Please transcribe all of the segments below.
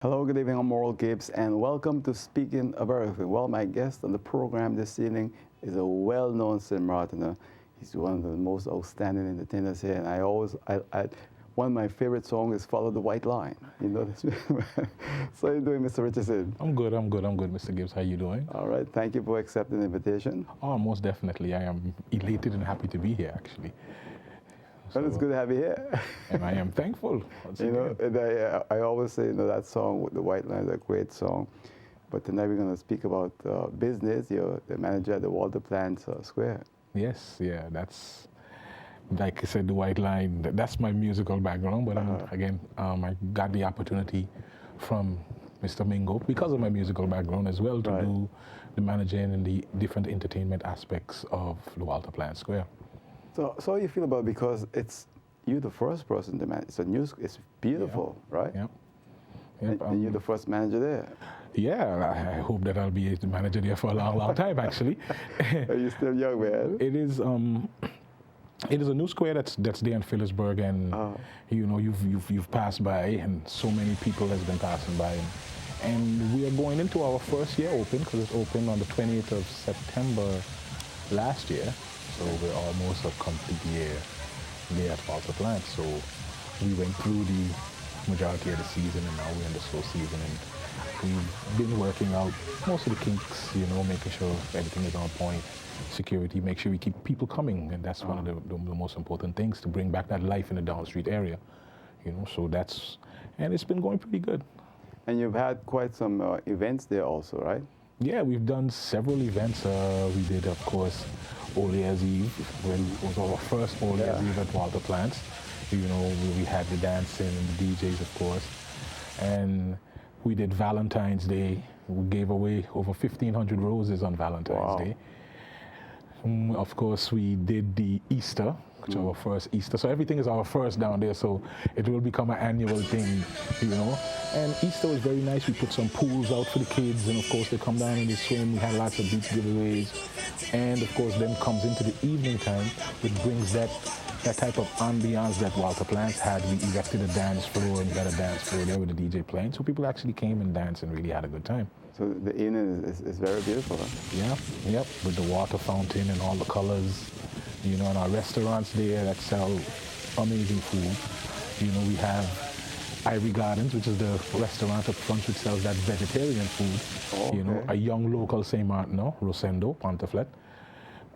Hello, good evening. I'm Moral Gibbs, and welcome to Speaking of Everything. Well, my guest on the program this evening is a well-known Martiner. He's one of the most outstanding entertainers here, and one of my favorite songs is "Follow the White Line." You know this. So, how you doing, Mr. Richardson? I'm good, Mr. Gibbs. How you doing? All right. Thank you for accepting the invitation. Oh, most definitely. I am elated and happy to be here, actually. Well, it's good to have you here. And I am thankful. You know, and I always say, that song, "The White Line," is a great song. But tonight we're going to speak about business. You're the manager at the Walter Plant Square. Yes, yeah, that's, like I said, the White Line, that's my musical background. But again, I got the opportunity from Mr. Mingo, because of my musical background as well, to do the managing and the different entertainment aspects of the Walter Plant Square. So how you feel about it? Because you're the first person to manage. It's beautiful, right? Yep. And you're the first manager there. Yeah, I hope that I'll be the manager there for a long, long time, actually. Are you still young, man? It is a new square that's there in Phillipsburg, and you know, you've passed by, and so many people has been passing by, and we are going into our first year open, because it's opened on the 20th of September last year. So we're almost a complete year there at Walter Plant. So we went through the majority of the season, and now we're in the slow season, and we've been working out most of the kinks, you know, making sure everything is on point, security, make sure we keep people coming, and that's one of the most important things, to bring back that life in the down street area, you know. So and it's been going pretty good. And you've had quite some events there also, right? Yeah, we've done several events. We did, of course, All Year's Eve, when it was our first All Year's Eve at Walter Plant. You know, we had the dancing and the DJs, of course. And we did Valentine's Day. We gave away over 1,500 roses on Valentine's Day. Of course, we did the Easter, which is our first Easter. So everything is our first down there, so it will become an annual thing, you know. And Easter was very nice. We put some pools out for the kids, and of course they come down and they swim. We had lots of beach giveaways. And of course then comes into the evening time, which brings that type of ambiance that Walter Plant had. We erected a dance floor, and we got a dance floor there with the DJ playing. So people actually came and danced and really had a good time. So the evening is very beautiful, huh? Yeah, yep, with the water fountain and all the colors, you know, and our restaurants there that sell amazing food. You know, we have Ivory Gardens, which is the restaurant up front which sells that vegetarian food. You know, a young local St. Martino, Rosendo, Ponteflet.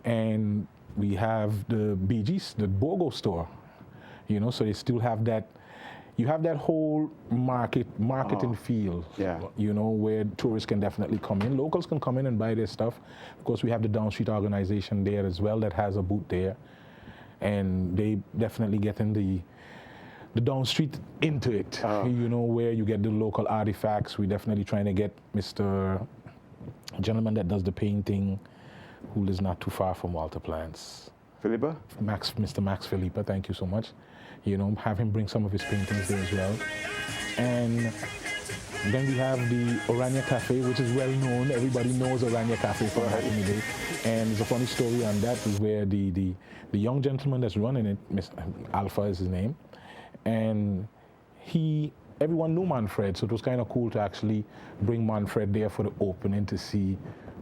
And we have the BG's, the BOGO store, you know, so they still have that. You have that whole marketing feel, you know, where tourists can definitely come in. Locals can come in and buy their stuff. Of course, we have the Down Street organization there as well that has a booth there. And they definitely get in the Down Street into it, you know, where you get the local artifacts. We're definitely trying to get Mr. Gentleman that does the painting, who lives not too far from Walter Plant's. Philippa? Mr. Max Philippa, thank you so much. You know, have him bring some of his paintings there as well. And then we have the Orania Cafe, which is well known. Everybody knows Orania Cafe from back in the day. And there's a funny story on that, is where the young gentleman that's running it, Mr. Alpha is his name, and everyone knew Manfred, so it was kind of cool to actually bring Manfred there for the opening to see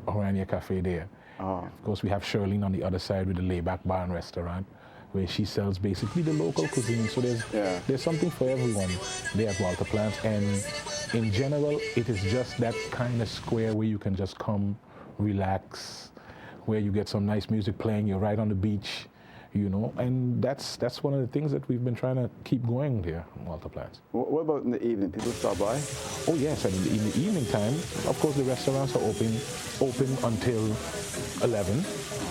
Orania Cafe there. Of course, we have Shirlene on the other side with the Layback Bar and Restaurant, where she sells basically the local cuisine. So there's something for everyone there at Walter Plant. And in general, it is just that kind of square where you can just come, relax, where you get some nice music playing, you're right on the beach, you know, and that's one of the things that we've been trying to keep going here at Walter Plant. What about in the evening? People stop by? Oh yes, and in the evening time, of course the restaurants are open until 11.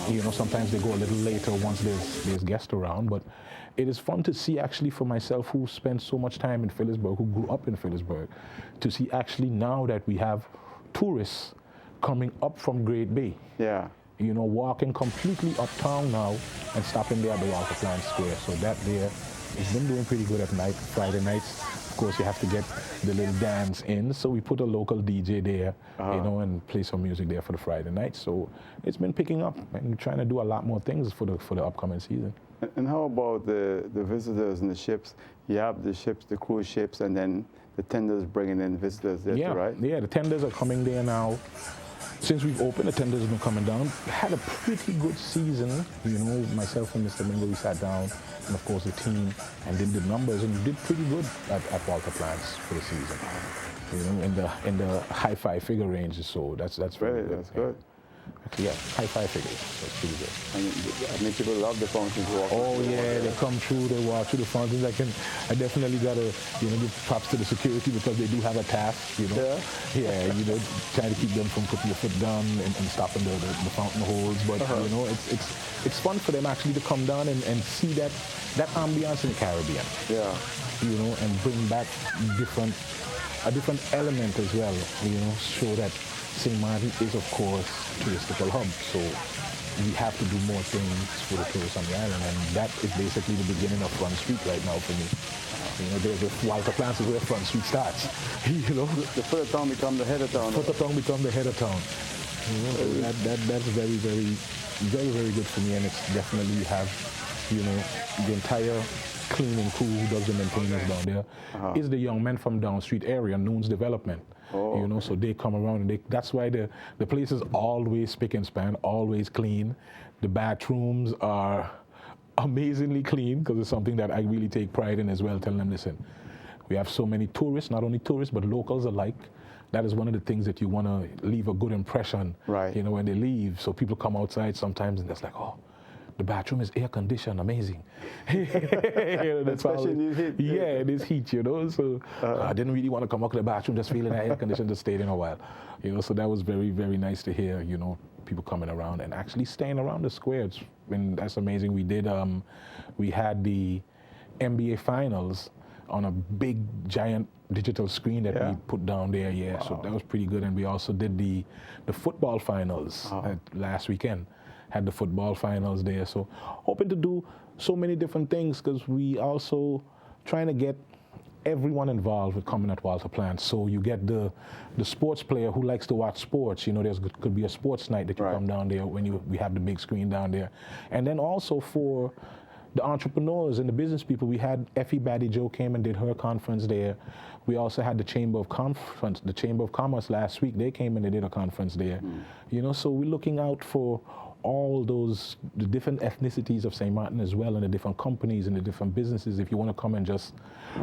You know, sometimes they go a little later once there's guests around, but it is fun to see, actually, for myself, who spent so much time in Phillipsburg, who grew up in Phillipsburg, to see actually now that we have tourists coming up from Great Bay. Yeah. You know, walking completely uptown now and stopping there at the Walter Plant Square. So that there, it's been doing pretty good at night, Friday nights. Of course, you have to get the little dance in, so we put a local DJ there, you know, and play some music there for the Friday night. So it's been picking up, and we're trying to do a lot more things for the upcoming season. And how about the visitors and the ships? You have the ships, the cruise ships, and then the tenders bringing in visitors there too, right? Yeah, the tenders are coming there now. Since we've opened, the tenders have been coming down. Had a pretty good season. You know, myself and Mr. Mingo, we sat down, and of course the team, and did the numbers, and did pretty good at Walter Plants for the season. You know, in the high five figure range. So that's really good. That's good. Yeah, high five figures. That's pretty good. I mean, people love the fountains. Oh yeah, they come through, they walk through the fountains. I definitely gotta, you know, give props to the security because they do have a task, you know. Yeah, you know, trying to keep them from putting your foot down and stopping the fountain holes. But you know, it's fun for them actually to come down and see that ambiance in the Caribbean. Yeah. You know, and bring back a different element as well. You know, show that St. Martin is, of course, touristical hub, so we have to do more things for the tourists on the island, and that is basically the beginning of Front Street right now for me. You know, there's a Walter Plants is where Front Street starts. You know, the foot of town become the head of town. Foot of town become the head of town. You know, that's very, very, very, very good for me, and it's definitely you have, you know, the entire cleaning crew who does the maintenance down there is the young men from Down Street area, Noon's Development. You know, so they come around, and that's why the place is always spick and span, always clean. The bathrooms are amazingly clean because it's something that I really take pride in as well, telling them, listen, we have so many tourists, not only tourists, but locals alike. That is one of the things that you want to leave a good impression, you know, when they leave. So people come outside sometimes and it's like, oh, the bathroom is air conditioned, amazing. Especially in this heat. Yeah, it is heat, you know. So I didn't really want to come out to the bathroom, just feeling that air conditioned, just stayed in a while. You know, so that was very, very nice to hear, you know, people coming around and actually staying around the square. That's amazing. We had the NBA Finals on a big, giant digital screen that we put down there, so that was pretty good. And we also did the football finals last weekend. Had the football finals there, so hoping to do so many different things because we also trying to get everyone involved with coming at Walter Plants. So you get the sports player who likes to watch sports. You know, could be a sports night that you come down there when we have the big screen down there, and then also for the entrepreneurs and the business people, we had Effie Batty Joe came and did her conference there. We also had the Chamber of Commerce last week. They came and they did a conference there. You know, so we're looking out for all the different ethnicities of St. Martin as well, and the different companies and the different businesses. If you want to come and just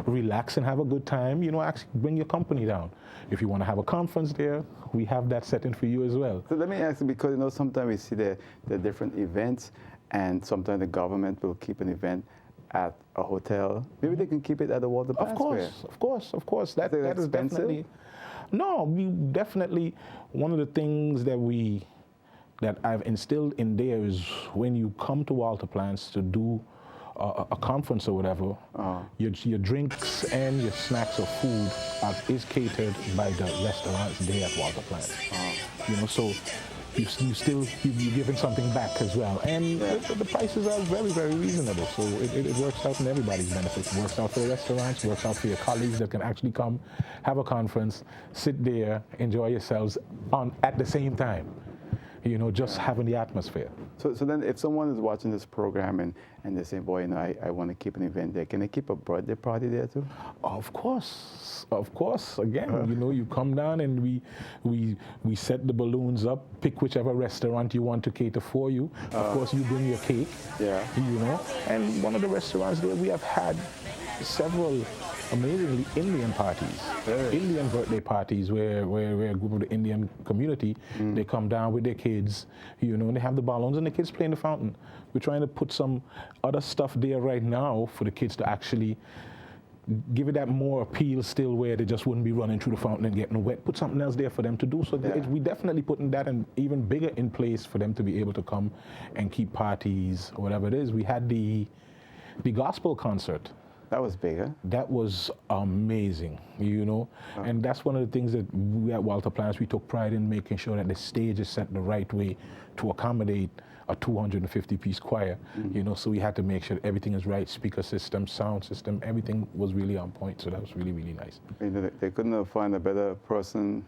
relax and have a good time, you know, actually bring your company down. If you want to have a conference there, we have that setting for you as well. So let me ask you, because, you know, sometimes we see the different events, and sometimes the government will keep an event at a hotel. Maybe they can keep it at the Walter Plants Square. Of course. That is definitely. No, we definitely, one of the things that I've instilled in there is when you come to Walter Plants to do a conference or whatever, your drinks and your snacks or food is catered by the restaurants there at Walter Plants. You know, so you're giving something back as well, and the prices are very, very reasonable. So it works out in everybody's benefit. It works out for the restaurants, works out for your colleagues that can actually come, have a conference, sit there, enjoy yourselves at the same time. You know, just having the atmosphere. So then if someone is watching this program and they say, boy, you know, I want to keep an event there, can they keep a birthday party there too? Of course. Again, you know, you come down and we set the balloons up, pick whichever restaurant you want to cater for you. Of course, you bring your cake, you know. And one of the restaurants there, we have had several amazingly Indian parties, Indian birthday parties where a group of the Indian community, they come down with their kids, you know, and they have the balloons and the kids play in the fountain. We're trying to put some other stuff there right now for the kids to actually give it that more appeal still, where they just wouldn't be running through the fountain and getting wet. Put something else there for them to do. So we definitely putting that and even bigger in place for them to be able to come and keep parties or whatever it is. We had the gospel concert. That was bigger. That was amazing, you know. And that's one of the things that we at Walter Plants, we took pride in making sure that the stage is set the right way to accommodate a 250-piece choir, you know. So we had to make sure everything is right, speaker system, sound system, everything was really on point. So that was really, really nice. They couldn't have found a better person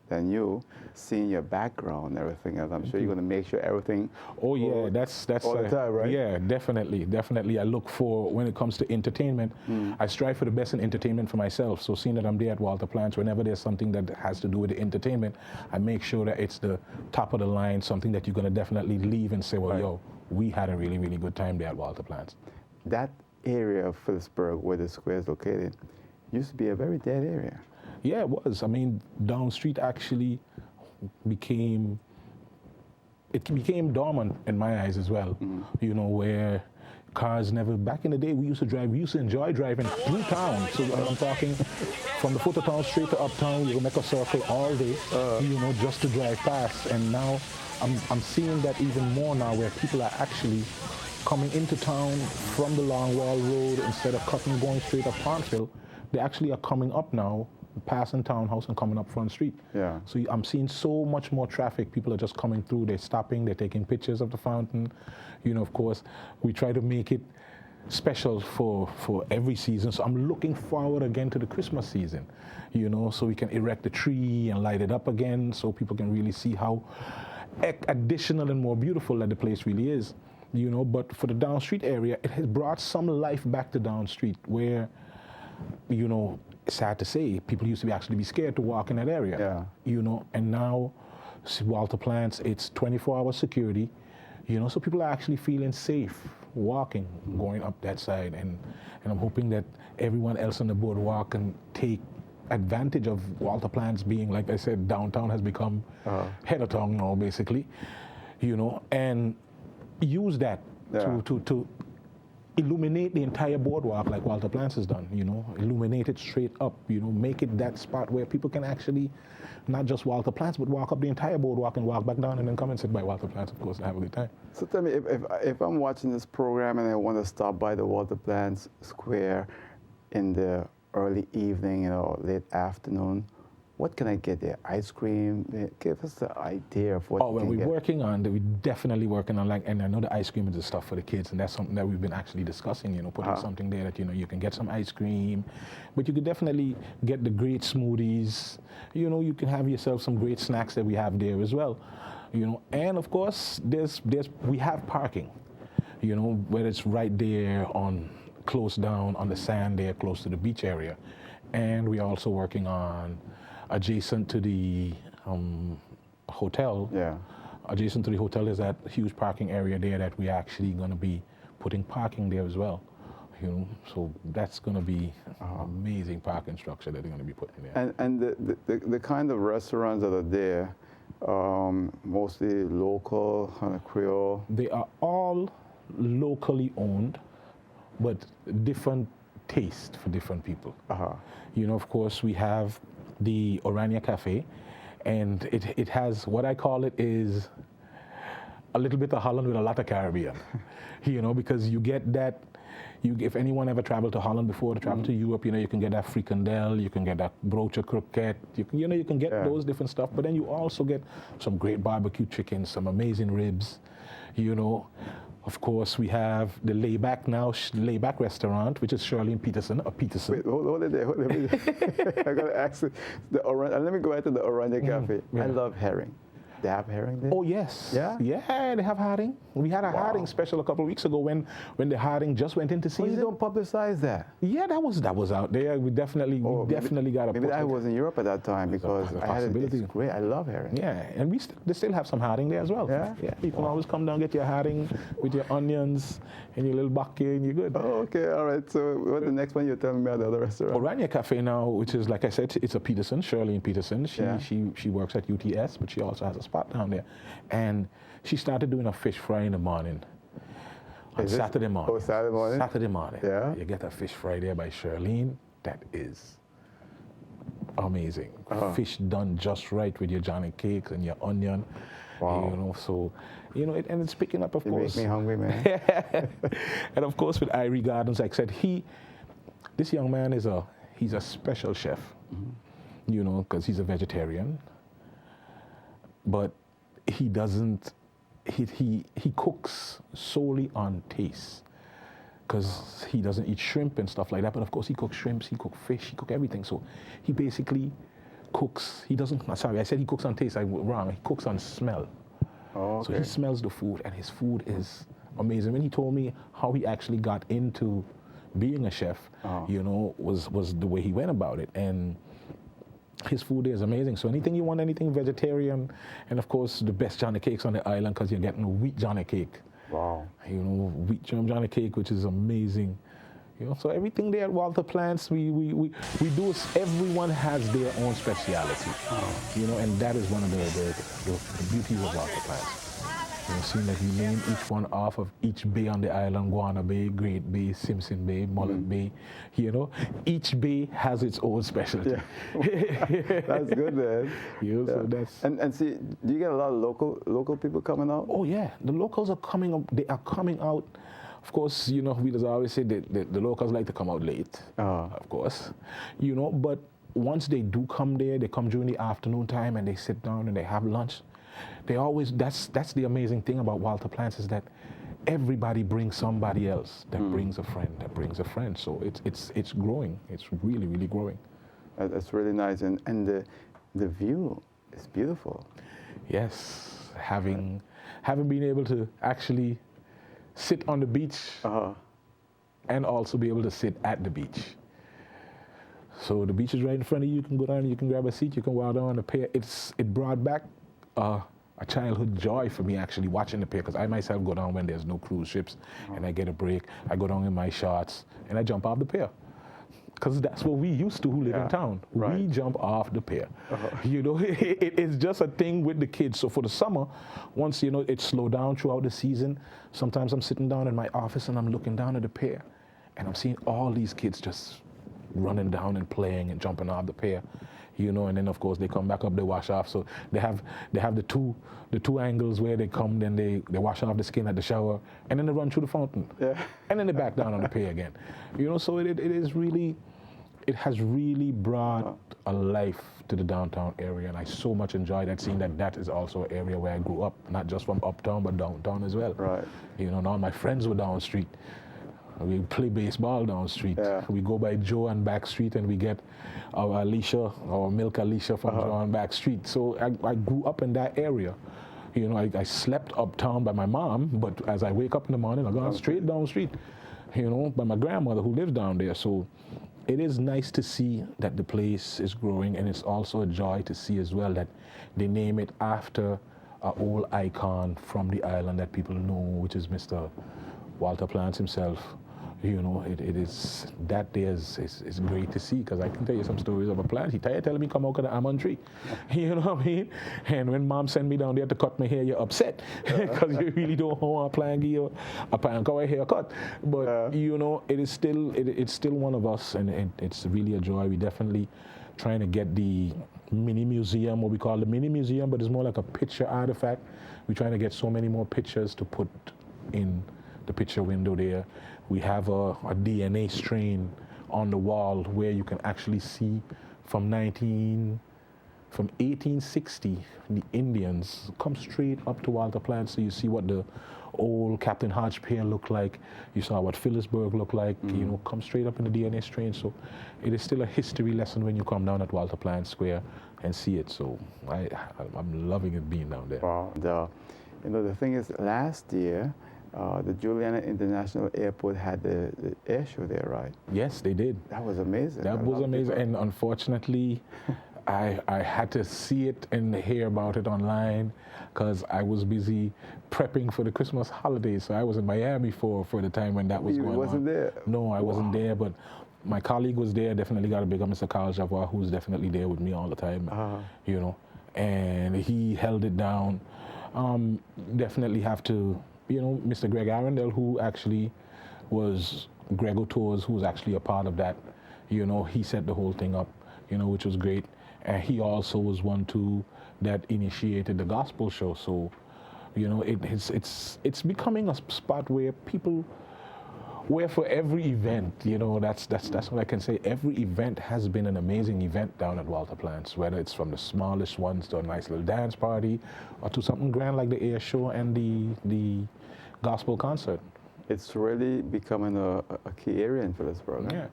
than you, seeing your background and everything else. I'm sure you're going to make sure everything. Oh yeah, that's all the time, right? Yeah, definitely. I look for, when it comes to entertainment, I strive for the best in entertainment for myself. So seeing that I'm there at Walter Plants, whenever there's something that has to do with the entertainment, I make sure that it's the top of the line, something that you're going to definitely leave and say, well, right. yo, we had a really, really good time there at Walter Plants. That area of Phillipsburg where the square is located used to be a very dead area. Yeah, it was. I mean, Down Street actually became dormant in my eyes as well. You know, where cars never, back in the day, we used to enjoy driving through town. So I'm talking from the foot of town straight to uptown, you make a circle all day, you know, just to drive past. And now I'm seeing that even more now, where people are actually coming into town from the Long Wall Road instead of going straight up Pontville. They actually are coming up now, passing Townhouse and coming up Front Street. Yeah. So I'm seeing so much more traffic. People are just coming through, they're stopping, they're taking pictures of the fountain. You know, of course, we try to make it special for every season. So I'm looking forward again to the Christmas season, you know, so we can erect a tree and light it up again so people can really see how additional and more beautiful that the place really is, you know. But for the Down Street area, it has brought some life back to Down Street where, you know, sad to say, people used to actually be scared to walk in that area. Yeah. You know, and now Walter Plants, it's 24-hour security, you know, so people are actually feeling safe walking, going up that side, and I'm hoping that everyone else on the boardwalk can take advantage of Walter Plants being, like I said, downtown has become head of town now, basically, you know, and use that to illuminate the entire boardwalk like Walter Plants has done, you know, illuminate it straight up, you know, make it that spot where people can actually, not just Walter Plants, but walk up the entire boardwalk and walk back down and then come and sit by Walter Plants, of course, and have a good time. So tell me, if I'm watching this program and I want to stop by the Walter Plants Square in the early evening, you know, late afternoon, what can I get there? Ice cream? Give us the idea of what you can get. We're definitely working on, like, and I know the ice cream is the stuff for the kids, and that's something that we've been actually discussing, you know, putting something there that, you know, you can get some ice cream, but you could definitely get the great smoothies, you know, you can have yourself some great snacks that we have there as well, you know, and of course, we have parking, you know, where it's right there close down on the sand there, close to the beach area, and we're also working on adjacent to the hotel. Yeah. Adjacent to the hotel is that huge parking area there that we're actually going to be putting parking there as well. You know, so that's going to be an amazing parking structure that they're going to be putting there. And the kind of restaurants that are there, mostly local, kind of Creole. They are all locally owned, but different taste for different people. You know, of course, we have the Orania Cafe, and it has, what I call it is a little bit of Holland with a lot of Caribbean, you know, because you get that, if anyone ever traveled to Holland before, to travel to Europe, you know, you can get that fricandel, you can get that broche croquette, you can get those different stuff, but then you also get some great barbecue chicken, some amazing ribs, you know. Of course, we have the Layback restaurant, which is Shirley and Peterson. Wait, hold it there. I got to ask you. Let me go back to the Orania Cafe. Yeah. I love herring. They have herring there? Oh, yes. Yeah? Yeah, they have herring. We had a herring special a couple of weeks ago when the herring just went into season. Oh, you don't publicize that? Yeah, that was out there. We definitely got a maybe I was in Europe at that time because I had it's great. I love herring. Yeah, and they still have some herring there as well. Yeah? Yeah, you can always come down, get your herring with your onions and your little bakke, and you're good. Oh, okay, all right. So what's the next one you're telling me about the other restaurant? Orania Cafe now, which is, like I said, it's a Peterson, Shirley and Peterson. She works at UTS, but she also has a spot down there. And she started doing a fish fry in the morning. On Saturday morning. Oh, Saturday morning? Saturday morning. Yeah. You get a fish fry there by Shirlene. That is amazing. Fish done just right with your Johnny cakes and your onion. Wow. You know, so, you know, and it's picking up, of course. You make me hungry, man. And of course, with Irie Gardens, like I said, this young man he's a special chef, you know, because he's a vegetarian. But he cooks solely on taste, because he doesn't eat shrimp and stuff like that. But of course, he cooks shrimps, he cooks fish, he cooks everything. So he basically cooks. He doesn't. Sorry, I said he cooks on taste. I'm wrong. He cooks on smell. Oh, okay. So he smells the food, and his food is amazing. When he told me how he actually got into being a chef, you know, was the way he went about it, and his food is amazing. So anything you want, anything vegetarian, and of course the best Johnny cakes on the island because you're getting a wheat Johnny cake. Wow. You know, wheat germ Johnny cake, which is amazing. You know, so everything there at Walter Plants, we do. Everyone has their own speciality. You know, and that is one of the beauties of Walter Plants. You know, seeing that we name each one off of each bay on the island: Guana Bay, Great Bay, Simpson Bay, Mullet Bay. You know, each bay has its own specialty. Yeah. That's good, man. You know, so that's and see, do you get a lot of local people coming out? Oh yeah, the locals are coming up. They are coming out. Of course, you know, we just always say that the locals like to come out late. Of course, you know, but once they do come there, they come during the afternoon time and they sit down and they have lunch. They always, that's the amazing thing about Walter Plants is that everybody brings somebody else that brings a friend, that brings a friend. So it's growing. It's really, really growing. That's really nice. And the view is beautiful. Yes, having been able to actually sit on the beach and also be able to sit at the beach. So the beach is right in front of you. You can go down, you can grab a seat, you can walk down the pier. It brought back a childhood joy for me actually watching the pier, because I myself go down when there's no cruise ships and I get a break. I go down in my shorts and I jump off the pier. Because that's what we used to who live in town. Right. We jump off the pier. You know, it's just a thing with the kids. So for the summer, once, you know, it slowed down throughout the season, sometimes I'm sitting down in my office and I'm looking down at the pier and I'm seeing all these kids just running down and playing and jumping off the pier. You know, and then of course they come back up, they wash off. So they have the two angles where they come, then they wash off the skin at the shower, and then they run through the fountain. Yeah. And then they back down on the pier again. You know, so it has really brought a life to the downtown area, and I so much enjoy that, seeing that is also an area where I grew up, not just from uptown but downtown as well. Right. You know, all my friends were down the street. We play baseball down the street. Yeah. We go by Joe and Back Street and we get our Alicia, our milk Alicia from Joe and Back Street. So I grew up in that area. You know, I slept uptown by my mom, but as I wake up in the morning, I go straight down the street, you know, by my grandmother who lives down there. So it is nice to see that the place is growing, and it's also a joy to see as well that they name it after an old icon from the island that people know, which is Mr. Walter Plants himself. You know, it is, that day is great to see, because I can tell you some stories of a plant. He telling me come out of the almond tree. You know what I mean? And when mom sent me down there to cut my hair, you're upset because you really don't want a plant, give you a plant haircut. But you know, it's still one of us, and it's really a joy. We definitely trying to get the mini museum, what we call the mini museum, but it's more like a picture artifact. We're trying to get so many more pictures to put in the picture window there. We have a DNA strain on the wall where you can actually see from 1860, the Indians come straight up to Walter Plants. So you see what the old Captain Hodge pier looked like. You saw what Phillipsburg looked like, you know, come straight up in the DNA strain. So it is still a history lesson when you come down at Walter Plants Square and see it. So I'm loving it being down there. Wow. You know, the thing is, last year, the Juliana International Airport had the air show there, right? Yes, they did. That was amazing. That was amazing. And unfortunately, I had to see it and hear about it online because I was busy prepping for the Christmas holidays. So I was in Miami for the time when that was going on. You wasn't there? No, I wasn't there, but my colleague was there. Definitely got to big up Mr. Carl Javois, who's definitely there with me all the time, you know, and he held it down. Definitely have to, you know, Mr. Greg Arundel, who actually was Grego Tours, who was actually a part of that, you know, he set the whole thing up, you know, which was great. And he also was one too that initiated the gospel show. So, you know, it's becoming a spot where people, where for every event, you know, that's what I can say. Every event has been an amazing event down at Walter Plants, whether it's from the smallest ones to a nice little dance party, or to something grand like the air show and the gospel concert. It's really becoming a key area in Phillipsburg. Yeah.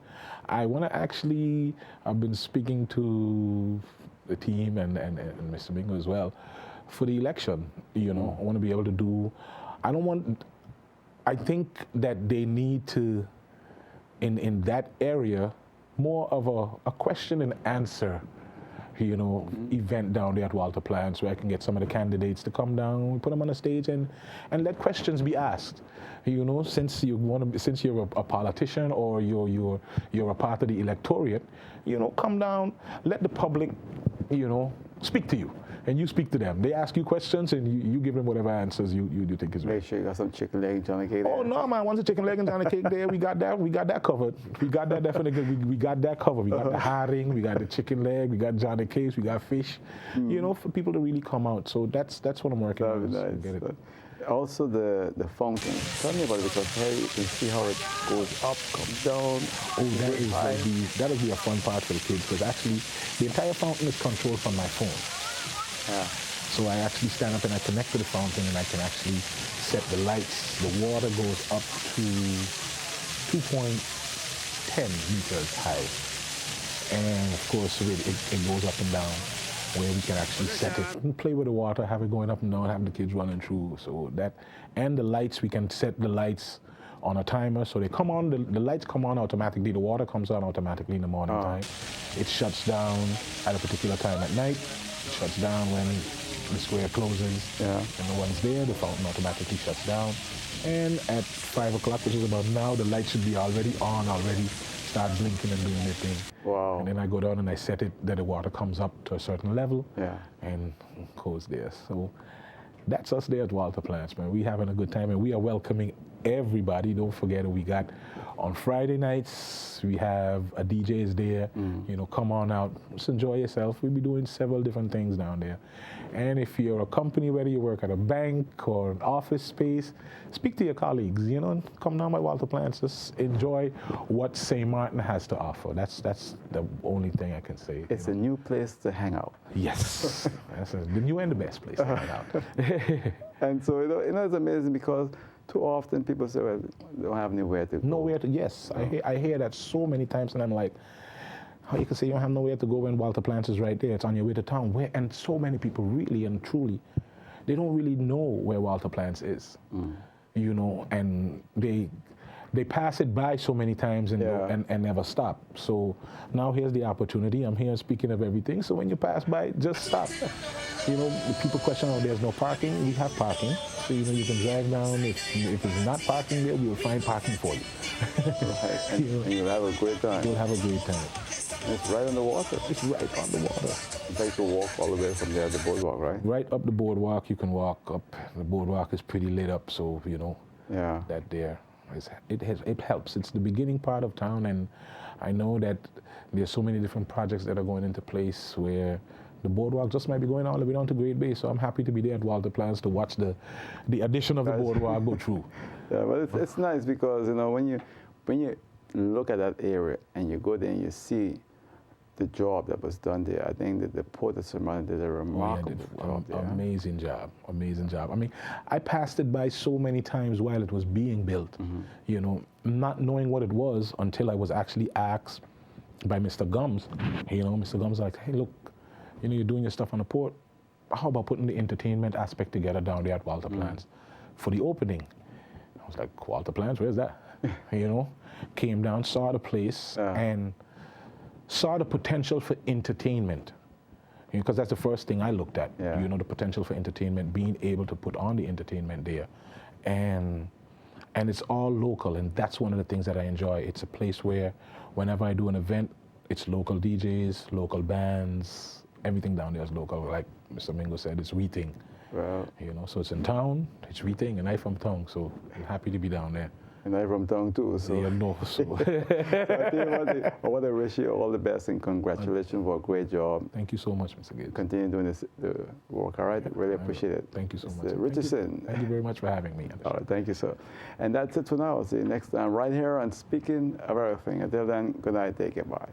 I want to actually, I've been speaking to the team and Mr. Mingo as well for the election. You know, I want to be able to do. I think that they need to, in that area, more of a question and answer, you know, event down there at Walter Plants where I can get some of the candidates to come down, put them on the stage and let questions be asked. You know, since you're a politician or you're a part of the electorate, you know, come down, let the public, you know, speak to you. And you speak to them. They ask you questions, and you give them whatever answers you think is right. Make sure you got some chicken leg and Johnny cake there. Oh no, man! Once a chicken leg and Johnny cake there, we got that covered. We got that definitely. We got that covered. We got the herring, we got the chicken leg, we got Johnny cakes, we got fish. You know, for people to really come out. So that's what I'm working on. Nice. Get it. Also the fountain. Tell me about it, because here you can see how it goes up, comes down. Oh, that'll be a fun part for the kids, because actually the entire fountain is controlled from my phone. Yeah. So I actually stand up and I connect to the fountain, and I can actually set the lights. The water goes up to 2.10 meters high. And of course it goes up and down, where we can actually set it and play with the water, have it going up and down, have the kids running through. So that, and the lights, we can set the lights on a timer, so they come on, the lights come on automatically, the water comes on automatically in the morning time. It shuts down at a particular time at night. It shuts down when the square closes and no one's there. The fountain automatically shuts down. And at 5 o'clock, which is about now, the light should be already on, start blinking and doing their thing. Wow. And then I go down and I set it that the water comes up to a certain level and goes there. So that's us there at Walter Plants, man. We're having a good time, and we are welcoming everybody. Don't forget, we got on Friday nights, we have a DJ is there. You know, come on out, just enjoy yourself. We'll be doing several different things down there. And if you're a company, whether you work at a bank or an office space, speak to your colleagues, you know, come down by Walter Plants, just enjoy what St. Martin has to offer. That's the only thing I can say. It's a new place to hang out. Yes, that's the new and the best place to hang out. And so, you know, it's amazing, because too often people say, well, they don't have nowhere to go. Nowhere to, yes. I hear that so many times, and I'm like, how you can say you don't have nowhere to go when Walter Plants is right there? It's on your way to town. And so many people really and truly, they don't really know where Walter Plants is. You know, and they pass it by so many times and never stop. So now here's the opportunity. I'm here speaking of everything. So when you pass by, just stop. You know, the people question, oh, there's no parking. We have parking. So, you know, you can drive down. If it's not parking there, we will find parking for you. Right. And you'll have a great time. You'll have a great time. And it's right on the water. It's right on the water. In fact, you walk all the way from there to the boardwalk, right? Right up the boardwalk. You can walk up. The boardwalk is pretty lit up, so, you know, that there. It helps. It's the beginning part of town, and I know that there's so many different projects that are going into place where the boardwalk just might be going all the way down to Great Bay. So I'm happy to be there at Walter Plants to watch the addition of the boardwalk go through. Yeah, but it's nice, because, you know, when you look at that area and you go there and you see the job that was done there, I think that the Port of St. Martin did a remarkable job there. Amazing job, amazing job. I mean, I passed it by so many times while it was being built, you know, not knowing what it was until I was actually asked by Mr. Gums. You know, Mr. Gums was like, hey, look, you know, you're doing your stuff on the port. How about putting the entertainment aspect together down there at Walter Plants for the opening? I was like, Walter Plants, where's that? You know, came down, saw the place, and saw the potential for entertainment, because that's the first thing I looked at. You know, the potential for entertainment, being able to put on the entertainment there, and it's all local, and that's one of the things that I enjoy. It's a place where whenever I do an event, it's local DJs, local bands, everything down there is local. Like Mr. Mingo said, it's Wheating. Well, you know, so it's in town, it's Wheating, and I'm from town, so I'm happy to be down there. And I'm from town too, so. Yeah, no, so. So I tell you what, I want to wish you all the best and congratulations for a great job. Thank you so much, Mr. Gibbs. Continue doing the work, all right? Really appreciate it. Thank you so much. Richardson. Thank you very much for having me. All right, thank you, sir. And that's it for now. See you next time right here on Speaking of Everything. Until then, good night, take care, bye.